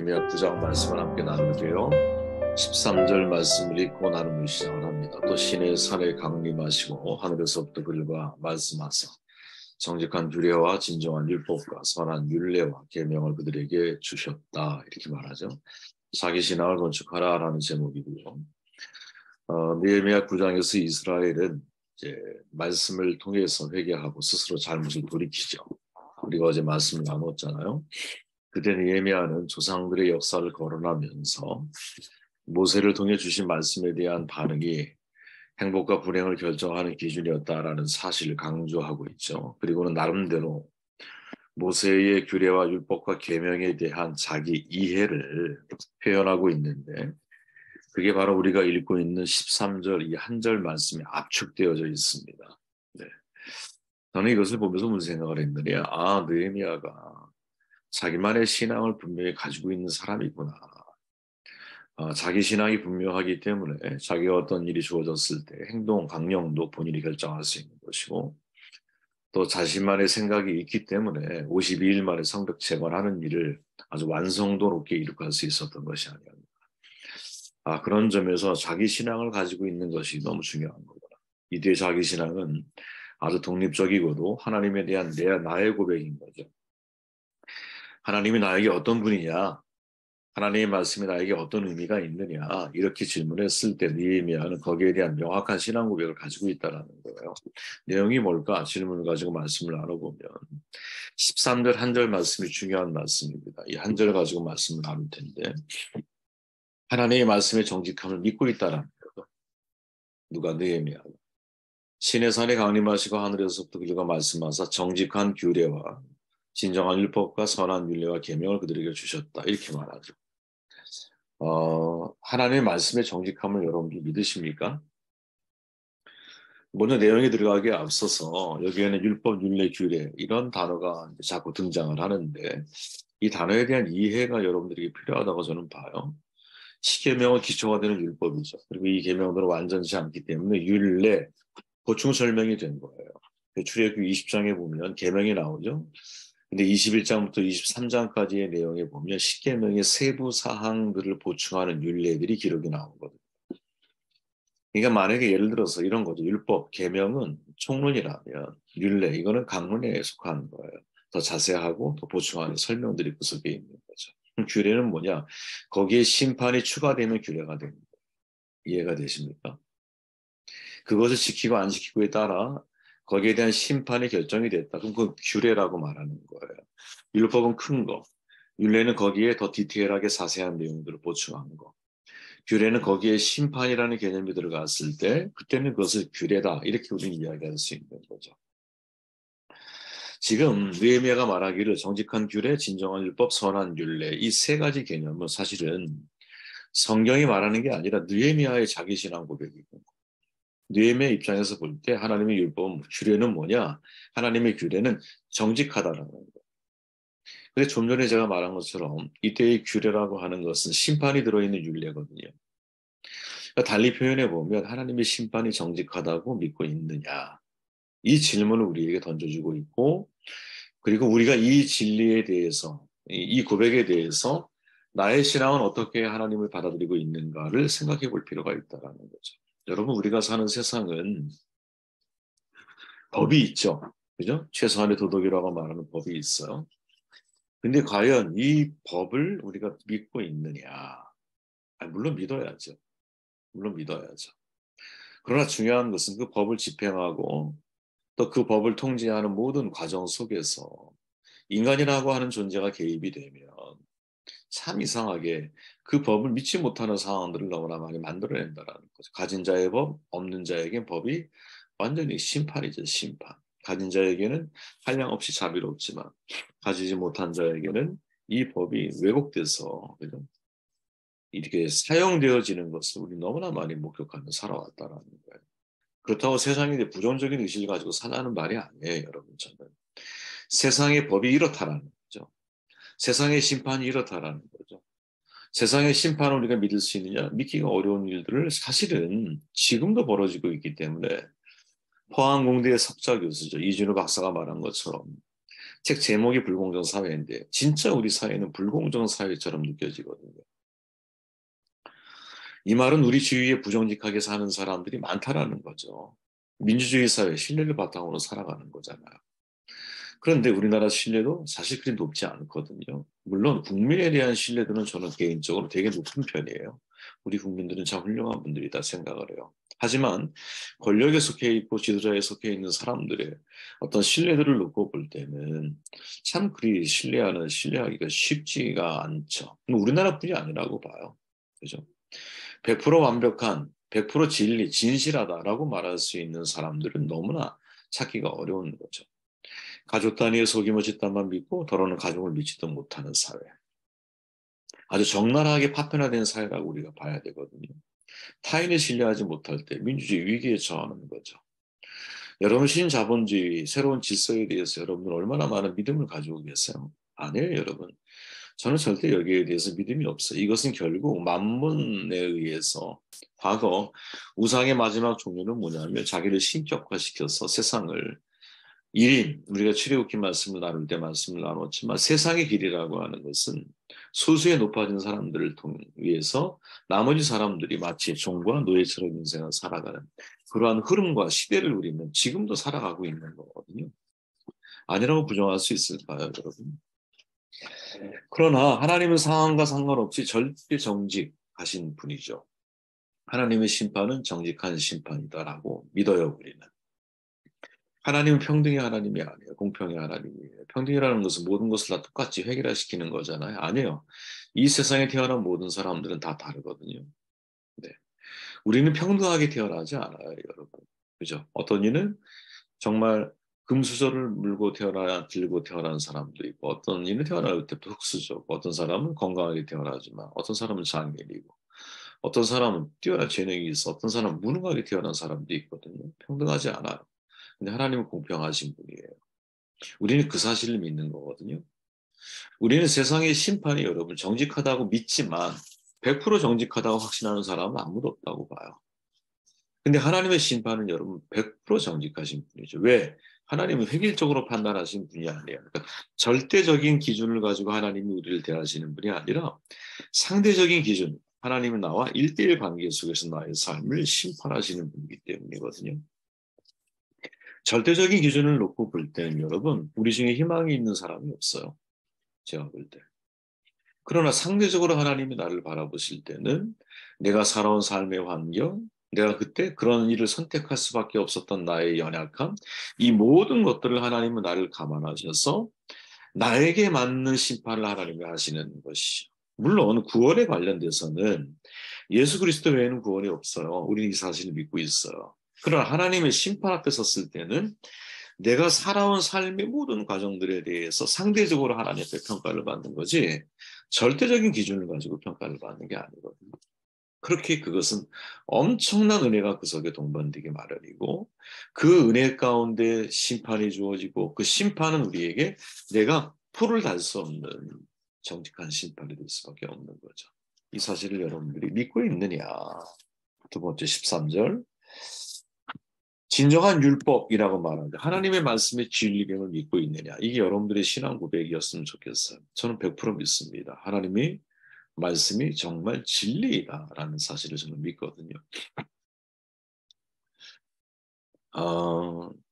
느헤미야 9장 말씀을 함께 나누게요. 13절 말씀을 읽고 나누는 시작을 합니다. 또 신의 산에 강림하시고 하늘에서부터 그들과 말씀하사 정직한 규례와 진정한 율법과 선한 율례와 계명을 그들에게 주셨다. 이렇게 말하죠. 자기 신앙을 건축하라라는 제목이고요. 느헤미야 9장에서 이스라엘은 이제 말씀을 통해서 회개하고 스스로 잘못을 돌이키죠. 우리가 어제 말씀을 나눴잖아요. 그때 느헤미야는 조상들의 역사를 거론하면서 모세를 통해 주신 말씀에 대한 반응이 행복과 불행을 결정하는 기준이었다라는 사실을 강조하고 있죠. 그리고는 나름대로 모세의 규례와 율법과 계명에 대한 자기 이해를 표현하고 있는데 그게 바로 우리가 읽고 있는 13절 이 한 절 말씀에 압축되어져 있습니다. 네. 저는 이것을 보면서 무슨 생각을 했느냐. 느헤미야가 자기만의 신앙을 분명히 가지고 있는 사람이구나. 자기 신앙이 분명하기 때문에 자기가 어떤 일이 주어졌을 때 행동, 강령도 본인이 결정할 수 있는 것이고 또 자신만의 생각이 있기 때문에 52일 만에 성벽 재건하는 일을 아주 완성도 높게 이룩할 수 있었던 것이 아니었나. 그런 점에서 자기 신앙을 가지고 있는 것이 너무 중요한 거구나. 이때 자기 신앙은 아주 독립적이고도 하나님에 대한 나의 고백인 거죠. 하나님이 나에게 어떤 분이냐? 하나님의 말씀이 나에게 어떤 의미가 있느냐? 이렇게 질문했을 때 느헤미야는 거기에 대한 명확한 신앙 고백을 가지고 있다는 거예요. 내용이 뭘까? 질문을 가지고 말씀을 나눠보면 13절 한 절 말씀이 중요한 말씀입니다. 이 한 절 가지고 말씀을 나눌 텐데 하나님의 말씀의 정직함을 믿고 있다는 거예요. 누가? 느헤미야가. 신의 산에 강림하시고 하늘에서부터 그들과 말씀하사 정직한 규례와 진정한 율법과 선한 율례와 계명을 그들에게 주셨다. 이렇게 말하죠. 하나님의 말씀의 정직함을 여러분들이 믿으십니까? 먼저 내용에 들어가기에 앞서서 여기에는 율법, 율례, 규례 이런 단어가 자꾸 등장을 하는데 이 단어에 대한 이해가 여러분들에게 필요하다고 저는 봐요. 십계명은 기초가 되는 율법이죠. 그리고 이 계명들은 완전치 않기 때문에 율례, 보충 설명이 된 거예요. 출애굽기 20장에 보면 계명이 나오죠. 근데 21장부터 23장까지의 내용에 보면 십계명의 세부 사항들을 보충하는 율례들이 기록이 나오거든요. 그러니까 만약에 예를 들어서 이런 거죠. 율법, 계명은 총론이라면 율례, 이거는 강론에 속하는 거예요. 더 자세하고 더 보충하는 설명들이 그 속에 있는 거죠. 규례는 뭐냐? 거기에 심판이 추가되면 규례가 됩니다. 이해가 되십니까? 그것을 지키고 안 지키고에 따라 거기에 대한 심판이 결정이 됐다. 그럼 그 규례라고 말하는 거예요. 율법은 큰 거, 율례는 거기에 더 디테일하게 자세한 내용들을 보충한 거. 규례는 거기에 심판이라는 개념이 들어갔을 때 그때는 그것을 규례다 이렇게 우리는 이야기할 수 있는 거죠. 지금 느헤미야가 말하기를 정직한 규례, 진정한 율법, 선한 율례 이 세 가지 개념은 사실은 성경이 말하는 게 아니라 느헤미야의 자기 신앙 고백이고 느헤미야 입장에서 볼 때 하나님의 율법, 규례는 뭐냐? 하나님의 규례는 정직하다라는 거예요. 근데 좀 전에 제가 말한 것처럼 이때의 규례라고 하는 것은 심판이 들어있는 율례거든요. 그러니까 달리 표현해 보면 하나님의 심판이 정직하다고 믿고 있느냐? 이 질문을 우리에게 던져주고 있고 그리고 우리가 이 진리에 대해서 이 고백에 대해서 나의 신앙은 어떻게 하나님을 받아들이고 있는가를 생각해 볼 필요가 있다는 거죠. 여러분 우리가 사는 세상은 법이 있죠. 그죠? 최소한의 도덕이라고 말하는 법이 있어요. 근데 과연 이 법을 우리가 믿고 있느냐? 물론 믿어야죠. 물론 믿어야죠. 그러나 중요한 것은 그 법을 집행하고 또 그 법을 통제하는 모든 과정 속에서 인간이라고 하는 존재가 개입이 되면 참 이상하게 그 법을 믿지 못하는 상황들을 너무나 많이 만들어낸다는 거죠. 가진 자의 법, 없는 자에겐 법이 완전히 심판이죠, 심판. 가진 자에게는 한량없이 자비롭지만 가지지 못한 자에게는 이 법이 왜곡돼서 그죠? 이렇게 사용되어지는 것을 우리 너무나 많이 목격하며 살아왔다는 거예요. 그렇다고 세상에 부정적인 의식을 가지고 살라는 말이 아니에요, 여러분. 저는 세상의 법이 이렇다라는 거죠. 세상의 심판이 이렇다라는 거죠. 세상의 심판을 우리가 믿을 수 있느냐? 믿기가 어려운 일들을 사실은 지금도 벌어지고 있기 때문에 포항공대의 석좌 교수죠. 이준우 박사가 말한 것처럼 책 제목이 불공정 사회인데 진짜 우리 사회는 불공정 사회처럼 느껴지거든요. 이 말은 우리 주위에 부정직하게 사는 사람들이 많다라는 거죠. 민주주의 사회, 신뢰를 바탕으로 살아가는 거잖아요. 그런데 우리나라 신뢰도 사실 그리 높지 않거든요. 물론 국민에 대한 신뢰도는 저는 개인적으로 되게 높은 편이에요. 우리 국민들은 참 훌륭한 분들이다 생각을 해요. 하지만 권력에 속해 있고 지도자에 속해 있는 사람들의 어떤 신뢰도를 놓고 볼 때는 참 그리 신뢰하기가 쉽지가 않죠. 우리나라뿐이 아니라고 봐요. 그죠? 100% 완벽한, 100% 진리, 진실하다라고 말할 수 있는 사람들은 너무나 찾기가 어려운 거죠. 가족 단위의 소규모 집단만 믿고 더러는 가족을 믿지도 못하는 사회. 아주 적나라하게 파편화된 사회라고 우리가 봐야 되거든요. 타인을 신뢰하지 못할 때 민주주의 위기에 처하는 거죠. 여러분 신자본주의 새로운 질서에 대해서 여러분은 얼마나 많은 믿음을 가지고 계세요? 아니에요, 여러분. 저는 절대 여기에 대해서 믿음이 없어요. 이것은 결국 만문에 의해서 과거 우상의 마지막 종류는 뭐냐면 자기를 신격화시켜서 세상을 1인, 우리가 출애굽기 말씀을 나눌 때 말씀을 나눴지만 세상의 길이라고 하는 것은 소수에 높아진 사람들을 위해서 나머지 사람들이 마치 종과 노예처럼 인생을 살아가는 그러한 흐름과 시대를 우리는 지금도 살아가고 있는 거거든요. 아니라고 부정할 수 있을까요, 여러분? 그러나 하나님은 상황과 상관없이 절대 정직하신 분이죠. 하나님의 심판은 정직한 심판이다라고 믿어요, 우리는. 하나님은 평등의 하나님이 아니에요. 공평의 하나님이에요. 평등이라는 것은 모든 것을 다 똑같이 해결시키는 거잖아요. 아니에요. 이 세상에 태어난 모든 사람들은 다 다르거든요. 네. 우리는 평등하게 태어나지 않아요, 여러분. 그죠? 어떤 이는 정말 금수저를 들고 태어난 사람도 있고, 어떤 이는 태어날 때부터 흙수저고, 어떤 사람은 건강하게 태어나지만, 어떤 사람은 장애인이고, 어떤 사람은 뛰어난 재능이 있어, 어떤 사람은 무능하게 태어난 사람도 있거든요. 평등하지 않아요. 근데 하나님은 공평하신 분이에요. 우리는 그 사실을 믿는 거거든요. 우리는 세상의 심판이 여러분 정직하다고 믿지만 100% 정직하다고 확신하는 사람은 아무도 없다고 봐요. 근데 하나님의 심판은 여러분 100% 정직하신 분이죠. 왜? 하나님은 획일적으로 판단하신 분이 아니에요. 그러니까 절대적인 기준을 가지고 하나님이 우리를 대하시는 분이 아니라 상대적인 기준, 하나님은 나와 1대1 관계 속에서 나의 삶을 심판하시는 분이기 때문이거든요. 절대적인 기준을 놓고 볼 때는 여러분, 우리 중에 희망이 있는 사람이 없어요. 제가 볼 때. 그러나 상대적으로 하나님이 나를 바라보실 때는 내가 살아온 삶의 환경, 내가 그때 그런 일을 선택할 수밖에 없었던 나의 연약함, 이 모든 것들을 하나님은 나를 감안하셔서 나에게 맞는 심판을 하나님이 하시는 것이죠. 물론 구원에 관련돼서는 예수 그리스도 외에는 구원이 없어요. 우리는 이 사실을 믿고 있어요. 그러나 하나님의 심판 앞에 섰을 때는 내가 살아온 삶의 모든 과정들에 대해서 상대적으로 하나님 앞에 평가를 받는 거지 절대적인 기준을 가지고 평가를 받는 게 아니거든요. 그렇게 그것은 엄청난 은혜가 그 속에 동반되기 마련이고 그 은혜 가운데 심판이 주어지고 그 심판은 우리에게 내가 풀을 달 수 없는 정직한 심판이 될 수밖에 없는 거죠. 이 사실을 여러분들이 믿고 있느냐. 두 번째 13절. 진정한 율법이라고 말하는데 하나님의 말씀의 진리됨을 믿고 있느냐. 이게 여러분들의 신앙 고백이었으면 좋겠어요. 저는 100% 믿습니다. 하나님이 말씀이 정말 진리이다라는 사실을 저는 믿거든요.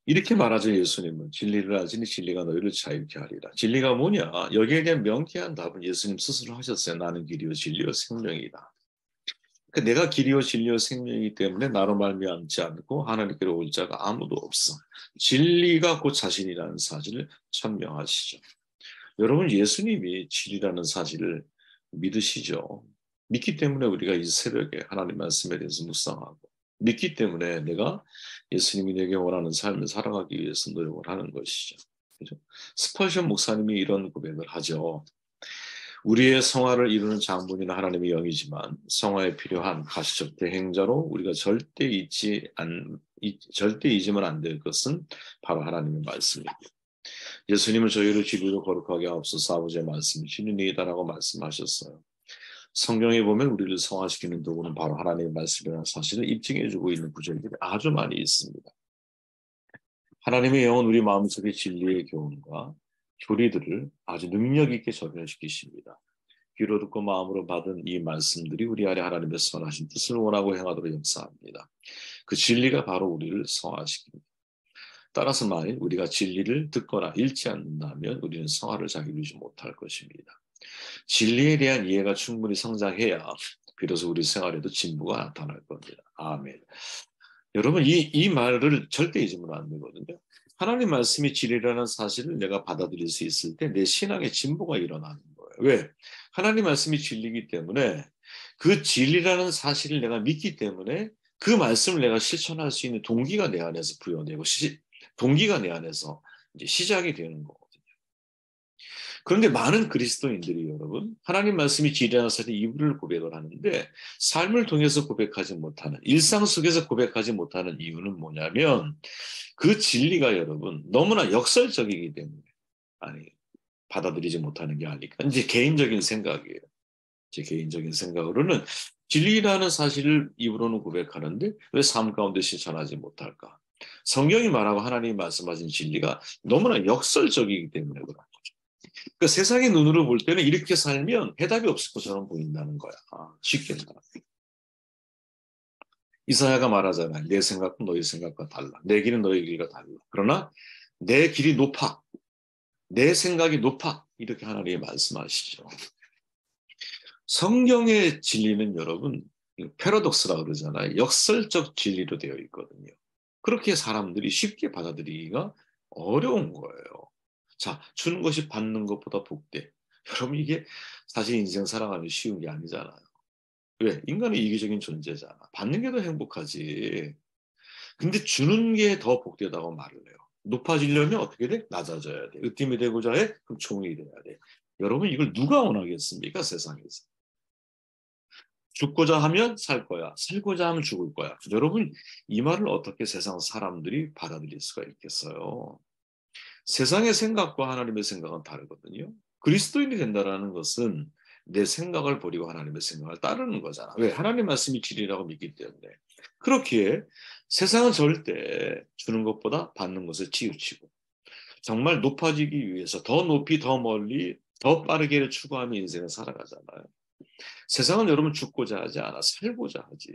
이렇게 말하죠. 예수님은 진리를 알지니 진리가 너희를 자유케 하리라. 진리가 뭐냐? 여기에 대한 명쾌한 답은 예수님 스스로 하셨어요. 나는 길이요 진리요 생명이다. 그러니까 내가 길이요 진리요 생명이기 때문에 나로 말미암지 않고 하나님께로 올 자가 아무도 없어. 진리가 곧 자신이라는 사실을 천명하시죠. 여러분 예수님이 진리라는 사실을 믿으시죠. 믿기 때문에 우리가 이 새벽에 하나님 말씀에 대해서 묵상하고 믿기 때문에 내가 예수님이 내게 원하는 삶을 살아가기 위해서 노력을 하는 것이죠. 그죠? 스펄전 목사님이 이런 고백을 하죠. 우리의 성화를 이루는 장본인은 하나님의 영이지만 성화에 필요한 가시적 대행자로 우리가 절대 잊으면 안 될 것은 바로 하나님의 말씀입니다. 예수님은 저희를 진리로 거룩하게 하옵소서 아버지의 말씀이 진리이다라고 말씀하셨어요. 성경에 보면 우리를 성화시키는 도구는 바로 하나님의 말씀이라는 사실을 입증해주고 있는 구절들이 아주 많이 있습니다. 하나님의 영은 우리 마음속의 진리의 교훈과 교리들을 아주 능력 있게 적용시키십니다. 귀로 듣고 마음으로 받은 이 말씀들이 우리 안에 하나님의 선하신 뜻을 원하고 행하도록 역사합니다. 그 진리가 바로 우리를 성화시킵니다. 따라서 만일 우리가 진리를 듣거나 읽지 않는다면 우리는 성화를 잘 이루지 못할 것입니다. 진리에 대한 이해가 충분히 성장해야 비로소 우리 생활에도 진보가 나타날 겁니다. 아멘. 여러분, 이 말을 절대 잊으면 안 되거든요. 하나님 말씀이 진리라는 사실을 내가 받아들일 수 있을 때 내 신앙의 진보가 일어나는 거예요. 왜? 하나님 말씀이 진리이기 때문에 그 진리라는 사실을 내가 믿기 때문에 그 말씀을 내가 실천할 수 있는 동기가 내 안에서 부여되고 동기가 내 안에서 이제 시작이 되는 거거든요. 그런데 많은 그리스도인들이 여러분 하나님 말씀이 진리라는 사실에 이유를 고백을 하는데 삶을 통해서 고백하지 못하는 일상 속에서 고백하지 못하는 이유는 뭐냐면 그 진리가 여러분 너무나 역설적이기 때문에 아니 받아들이지 못하는 게 아닐까. 이제 개인적인 생각이에요. 제 개인적인 생각으로는 진리라는 사실을 입으로는 고백하는데 왜 삶 가운데 실천하지 못할까? 성경이 말하고 하나님이 말씀하신 진리가 너무나 역설적이기 때문에 그런 거죠. 그러니까 세상의 눈으로 볼 때는 이렇게 살면 해답이 없을 것처럼 보인다는 거야. 쉽겠다. 이사야가 말하잖아요. 내 생각은 너희 생각과 달라. 내 길은 너희 길과 달라. 그러나 내 길이 높아. 내 생각이 높아. 이렇게 하나님이 말씀하시죠. 성경의 진리는 여러분 패러독스라고 그러잖아요. 역설적 진리로 되어 있거든요. 그렇게 사람들이 쉽게 받아들이기가 어려운 거예요. 자, 주는 것이 받는 것보다 복돼. 여러분 이게 사실 인생 살아가는 쉬운 게 아니잖아요. 왜? 인간은 이기적인 존재잖아. 받는 게 더 행복하지. 근데 주는 게 더 복되다고 말을 해요. 높아지려면 어떻게 돼? 낮아져야 돼. 으뜸이 되고자 해? 그럼 종이 돼야 돼. 여러분 이걸 누가 원하겠습니까? 세상에서. 죽고자 하면 살 거야. 살고자 하면 죽을 거야. 여러분, 이 말을 어떻게 세상 사람들이 받아들일 수가 있겠어요? 세상의 생각과 하나님의 생각은 다르거든요. 그리스도인이 된다는 것은 내 생각을 버리고 하나님의 생각을 따르는 거잖아. 왜? 하나님 말씀이 진리라고 믿기 때문에. 그렇기에 세상은 절대 주는 것보다 받는 것을 치우치고 정말 높아지기 위해서 더 높이 더 멀리 더 빠르게 추구하며 인생을 살아가잖아요. 세상은 여러분 죽고자 하지 않아 살고자 하지.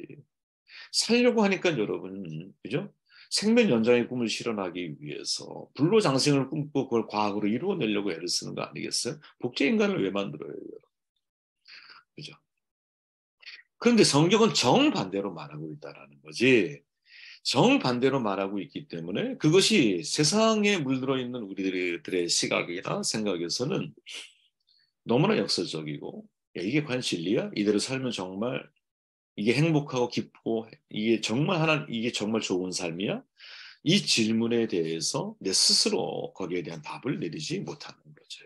살려고 하니까 여러분 그죠? 생명 연장의 꿈을 실현하기 위해서 불로장생을 꿈꾸고 그걸 과학으로 이루어내려고 애를 쓰는 거 아니겠어요? 복제 인간을 왜 만들어요? 그죠? 그런데 성경은 정반대로 말하고 있다라는 거지. 정반대로 말하고 있기 때문에 그것이 세상에 물들어 있는 우리들의 시각이나 생각에서는 너무나 역설적이고 야, 이게 과연 진리야? 이대로 살면 정말 이게 행복하고 기쁘고 이게 정말 이게 정말 좋은 삶이야? 이 질문에 대해서 내 스스로 거기에 대한 답을 내리지 못하는 거죠.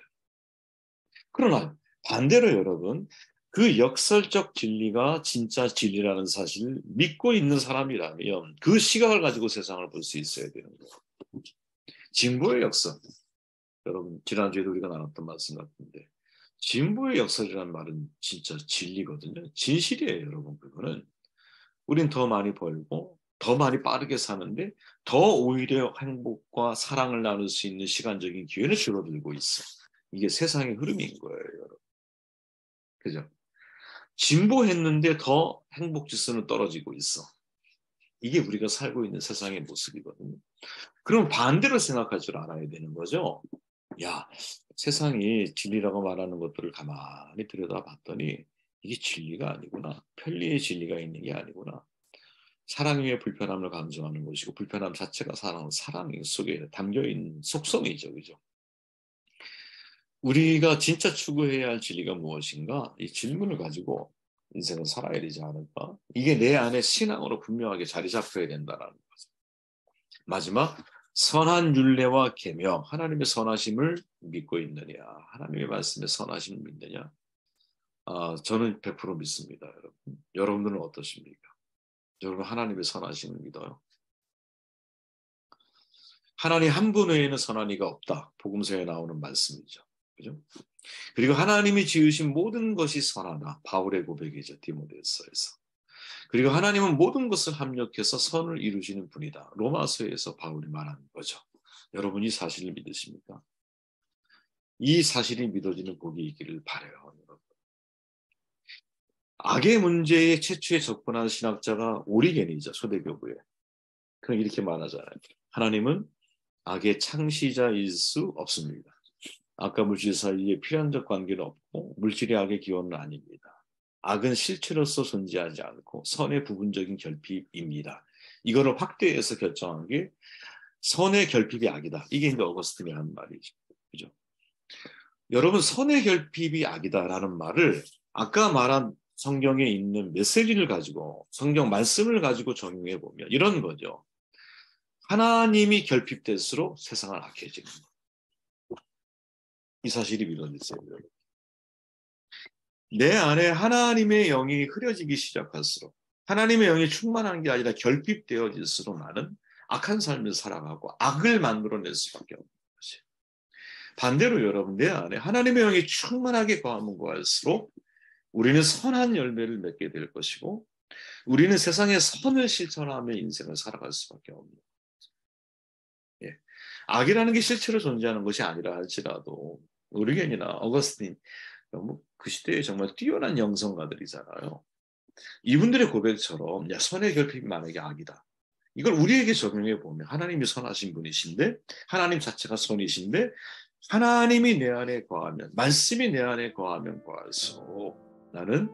그러나 반대로 여러분 그 역설적 진리가 진짜 진리라는 사실을 믿고 있는 사람이라면 그 시각을 가지고 세상을 볼 수 있어야 되는 거예요. 진보의 역설. 여러분 지난주에도 우리가 나눴던 말씀 같은데 진보의 역설이라는 말은 진짜 진리거든요. 진실이에요, 여러분. 그거는 우린 더 많이 벌고 더 많이 빠르게 사는데 더 오히려 행복과 사랑을 나눌 수 있는 시간적인 기회는 줄어들고 있어. 이게 세상의 흐름인 거예요, 여러분. 그죠? 진보했는데 더 행복 지수는 떨어지고 있어. 이게 우리가 살고 있는 세상의 모습이거든요. 그럼 반대로 생각할 줄 알아야 되는 거죠. 야, 세상이 진리라고 말하는 것들을 가만히 들여다봤더니 이게 진리가 아니구나. 편리의 진리가 있는 게 아니구나. 사랑 위에 불편함을 감수하는 것이고 불편함 자체가 사랑 속에 담겨있는 속성이죠. 그죠? 우리가 진짜 추구해야 할 진리가 무엇인가? 이 질문을 가지고 인생을 살아야 되지 않을까? 이게 내 안에 신앙으로 분명하게 자리 잡혀야 된다는 거죠. 마지막 선한 율례와 계명, 하나님의 선하심을 믿고 있느냐? 하나님의 말씀에 선하심을 믿느냐? 저는 100% 믿습니다, 여러분. 여러분들은 어떠십니까? 여러분 하나님의 선하심을 믿어요? 하나님 한 분 외에는 선한 이가 없다. 복음서에 나오는 말씀이죠. 그죠? 그리고 하나님이 지으신 모든 것이 선하다. 바울의 고백이죠. 디모데서에서. 그리고 하나님은 모든 것을 합력해서 선을 이루시는 분이다. 로마서에서 바울이 말하는 거죠. 여러분이 사실을 믿으십니까? 이 사실이 믿어지는 복이 있기를 바라요. 여러분. 악의 문제에 최초에 접근한 신학자가 오리겐이죠. 초대교부에. 그럼 이렇게 말하잖아요. 하나님은 악의 창시자일 수 없습니다. 악과 물질 사이에 필연적 관계는 없고 물질이 악의 기원은 아닙니다. 악은 실체로서 존재하지 않고 선의 부분적인 결핍입니다. 이거를 확대해서 결정한 게 선의 결핍이 악이다. 이게 이제 어거스틴이 한 말이죠. 그죠? 여러분, 선의 결핍이 악이다라는 말을 아까 말한 성경에 있는 메시지를 가지고 성경 말씀을 가지고 적용해 보면 이런 거죠. 하나님이 결핍될수록 세상은 악해지는 거예요. 이 사실이 믿어지세요. 내 안에 하나님의 영이 흐려지기 시작할수록 하나님의 영이 충만한 게 아니라 결핍되어질수록 나는 악한 삶을 살아가고 악을 만들어낼 수밖에 없는 것이에요. 반대로 여러분, 내 안에 하나님의 영이 충만하게 거하면 거할수록 우리는 선한 열매를 맺게 될 것이고 우리는 세상의 선을 실천하며 인생을 살아갈 수밖에 없는 거예요. 예. 악이라는 게 실체로 존재하는 것이 아니라 할지라도 오리겐이나 어거스틴 너무 그 시대에 정말 뛰어난 영성가들이잖아요. 이분들의 고백처럼 야, 선의 결핍이 만약에 악이다. 이걸 우리에게 적용해 보면 하나님이 선하신 분이신데 하나님 자체가 선이신데 하나님이 내 안에 거하면 말씀이 내 안에 거하면 거할수록 나는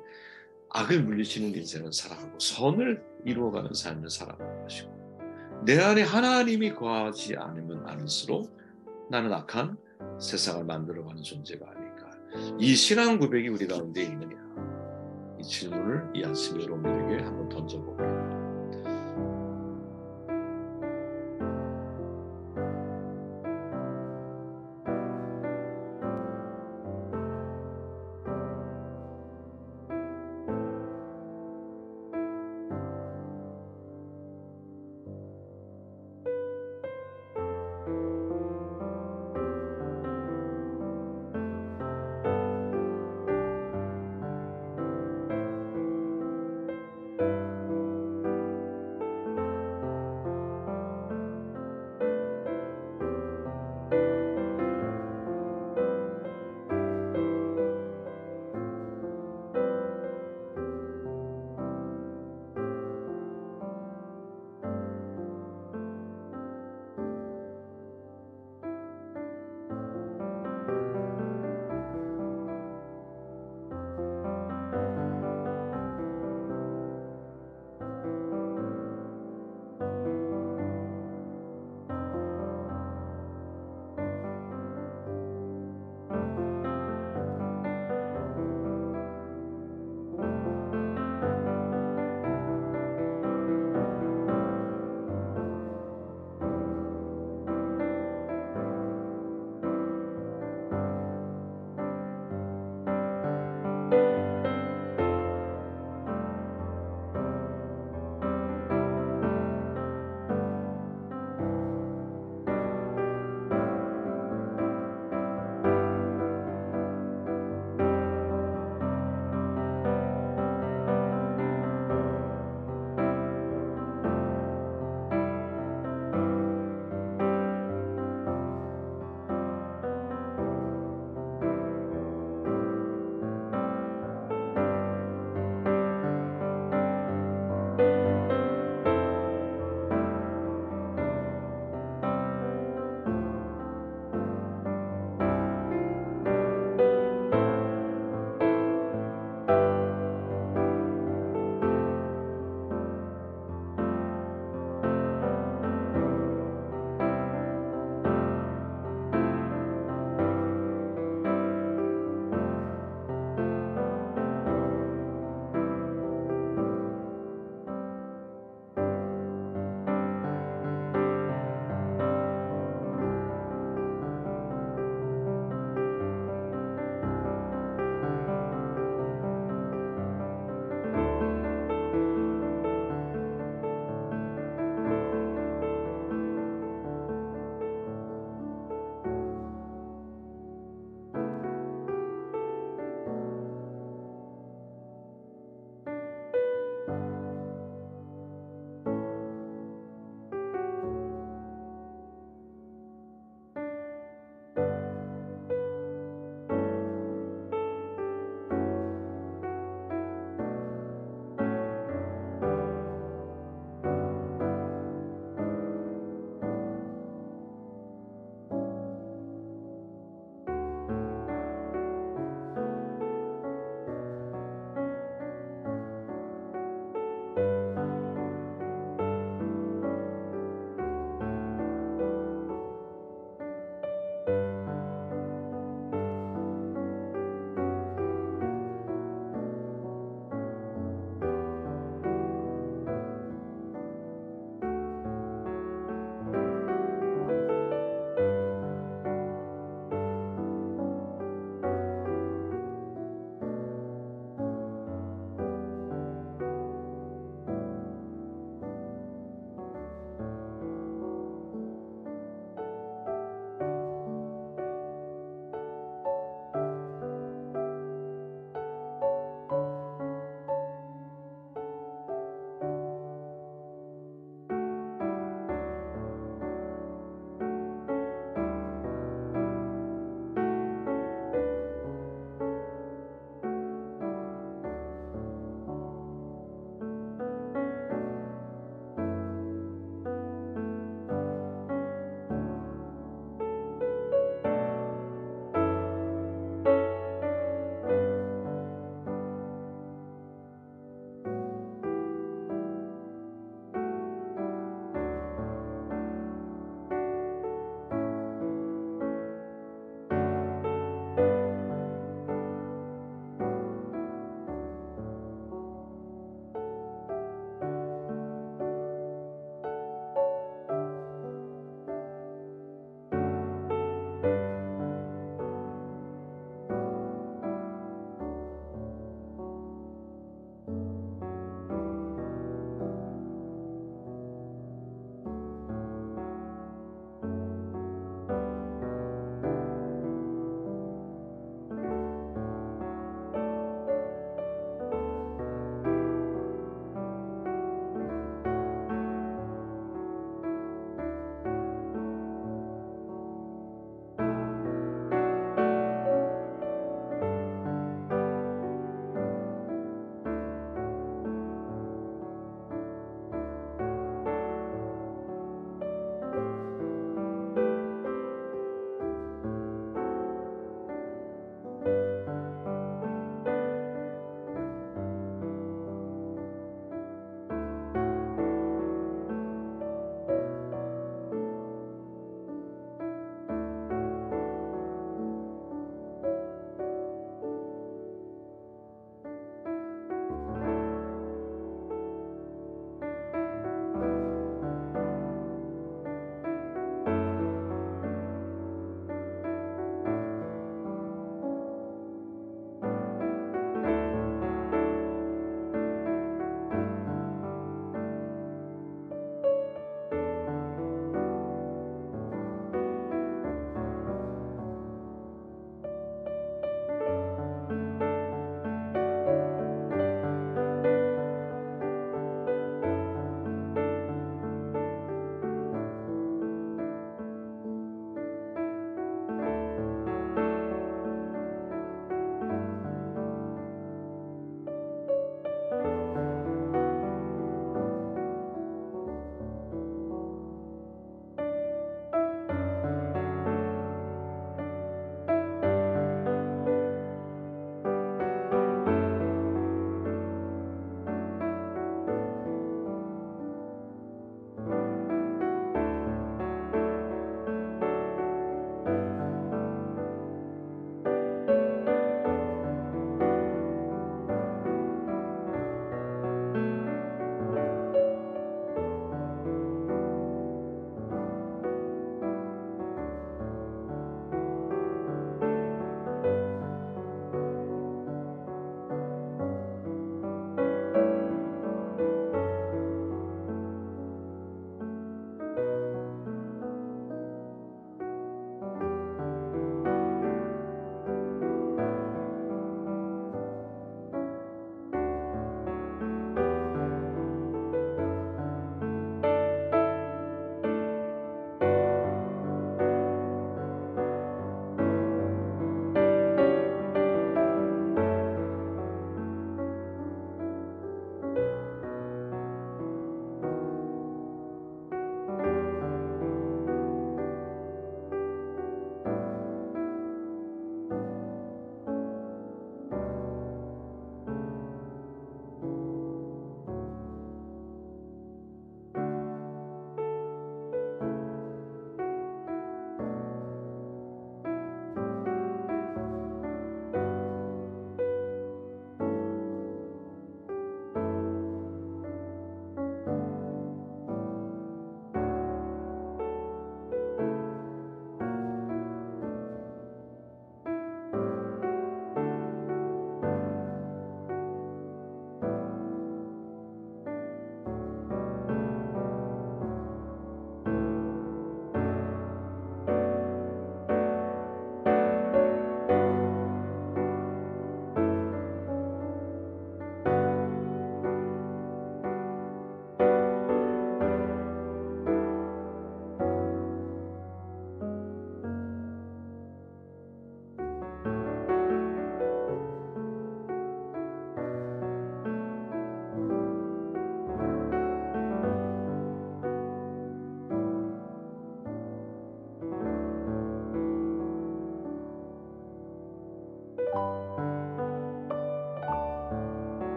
악을 물리치는 인생을 살아가고 선을 이루어가는 삶을 살아가는 것이고 내 안에 하나님이 거하지 않으면 않을수록 나는 악한 세상을 만들어가는 존재가 아닐까. 이 신앙 고백이 우리 가운데 있느냐. 이 질문을 이 아침에 여러분들에게 한번 던져봅니다.